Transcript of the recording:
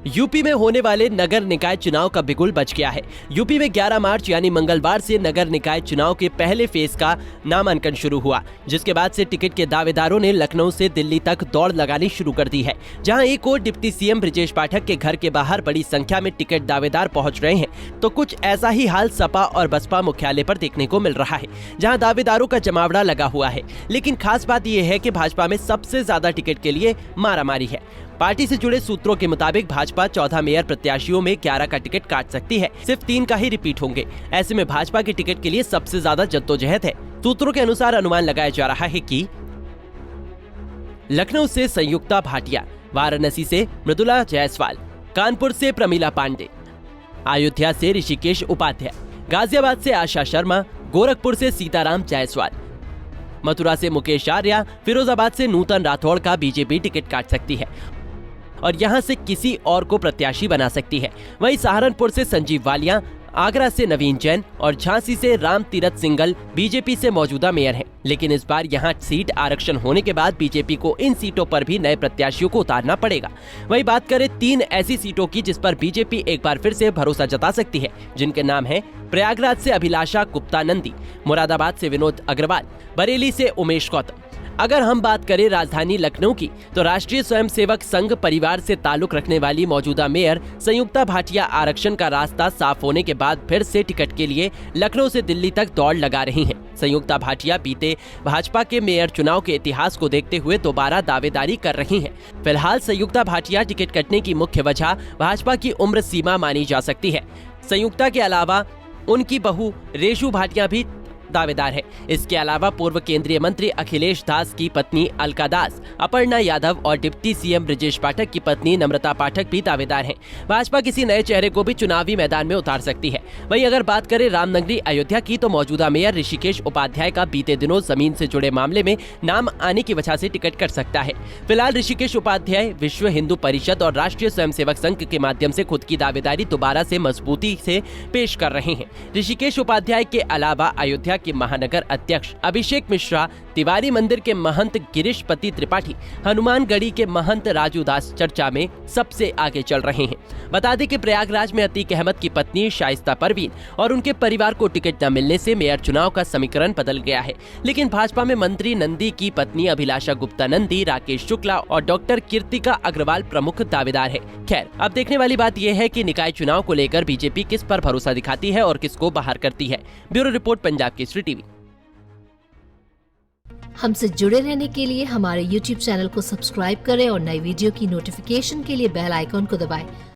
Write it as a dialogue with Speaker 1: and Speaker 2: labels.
Speaker 1: UP में होने वाले नगर निकाय चुनाव का बिगुल बज गया है। यूपी में 11 मार्च यानी मंगलवार से नगर निकाय चुनाव के पहले फेज का नामांकन शुरू हुआ, जिसके बाद से टिकट के दावेदारों ने लखनऊ से दिल्ली तक दौड़ लगानी शुरू कर दी है। जहां एक ओर डिप्टी सीएम ब्रजेश पाठक के घर के बाहर बड़ी संख्या में टिकट दावेदार पहुंच रहे हैं, तो कुछ ऐसा ही हाल सपा और बसपा मुख्यालय पर देखने को मिल रहा है, जहाँ दावेदारों का जमावड़ा लगा हुआ है। लेकिन खास बात यह है कि भाजपा में सबसे ज्यादा टिकट के लिए मारामारी है। पार्टी से जुड़े सूत्रों के मुताबिक भाजपा 14 मेयर प्रत्याशियों में 11 का टिकट काट सकती है, सिर्फ 3 का ही रिपीट होंगे। ऐसे में भाजपा के टिकट के लिए सबसे ज्यादा जद्दोजहद है। सूत्रों के अनुसार अनुमान लगाया जा रहा है कि लखनऊ से संयुक्ता भाटिया, वाराणसी से मृदुला जायसवाल, कानपुर से प्रमिला पांडे, अयोध्या से ऋषिकेश उपाध्याय, गाजियाबाद से आशा शर्मा, गोरखपुर से सीताराम जायसवाल, मथुरा से मुकेश आर्या, फिरोजाबाद से नूतन राठौड़ का बीजेपी टिकट काट सकती है और यहां से किसी और को प्रत्याशी बना सकती है। वहीं सहारनपुर से संजीव वालिया, आगरा से नवीन जैन और झांसी से राम तीरथ सिंघल बीजेपी से मौजूदा मेयर हैं। लेकिन इस बार यहां सीट आरक्षण होने के बाद बीजेपी को इन सीटों पर भी नए प्रत्याशियों को उतारना पड़ेगा। वहीं बात करें 3 ऐसी सीटों की जिस पर बीजेपी एक बार फिर से भरोसा जता सकती है, जिनके नाम है प्रयागराज से अभिलाषा गुप्ता नंदी, मुरादाबाद से विनोद अग्रवाल, बरेली से उमेश गौतम। अगर हम बात करें राजधानी लखनऊ की, तो राष्ट्रीय स्वयंसेवक संघ परिवार से ताल्लुक रखने वाली मौजूदा मेयर संयुक्ता भाटिया आरक्षण का रास्ता साफ होने के बाद फिर से टिकट के लिए लखनऊ से दिल्ली तक दौड़ लगा रही हैं। संयुक्ता भाटिया बीते भाजपा के मेयर चुनाव के इतिहास को देखते हुए दोबारा दावेदारी कर रही हैं। फिलहाल संयुक्ता भाटिया टिकट कटने की मुख्य वजह भाजपा की उम्र सीमा मानी जा सकती है। संयुक्ता के अलावा उनकी बहू रेशु भाटिया भी दावेदार है। इसके अलावा पूर्व केंद्रीय मंत्री अखिलेश दास की पत्नी अलका दास, अपर्णा यादव और डिप्टी सीएम ब्रजेश पाठक की पत्नी नम्रता पाठक भी दावेदार हैं। भाजपा किसी नए चेहरे को भी चुनावी मैदान में उतार सकती है। वहीं अगर बात करें रामनगरी अयोध्या की, तो मौजूदा मेयर ऋषिकेश उपाध्याय का बीते दिनों जमीन से जुड़े मामले में नाम आने की वजह से टिकट कट सकता है। फिलहाल ऋषिकेश उपाध्याय विश्व हिंदू परिषद और राष्ट्रीय स्वयंसेवक संघ के माध्यम से खुद की दावेदारी दोबारा से मजबूती से पेश कर रहे हैं। ऋषिकेश उपाध्याय के अलावा अयोध्या के महानगर अध्यक्ष अभिषेक मिश्रा, तिवारी मंदिर के महंत गिरीशपति त्रिपाठी, हनुमानगढ़ी के महंत राजू दास चर्चा में सबसे आगे चल रहे हैं। बता दें कि प्रयागराज में अतीक अहमद की पत्नी शाइस्ता परवीन और उनके परिवार को टिकट न मिलने से मेयर चुनाव का समीकरण बदल गया है। लेकिन भाजपा में मंत्री नंदी की पत्नी अभिलाषा गुप्ता नंदी, राकेश शुक्ला और डॉक्टर कीर्तिका अग्रवाल प्रमुख दावेदार है। खैर, अब देखने वाली बात यह है कि निकाय चुनाव को लेकर बीजेपी किस पर भरोसा दिखाती है और किसको बाहर करती है। Bureau report, Punjab Kesari TV.
Speaker 2: हमसे जुड़े रहने के लिए हमारे YouTube चैनल को सब्सक्राइब करें और नई वीडियो की नोटिफिकेशन के लिए बेल आइकॉन को दबाएं।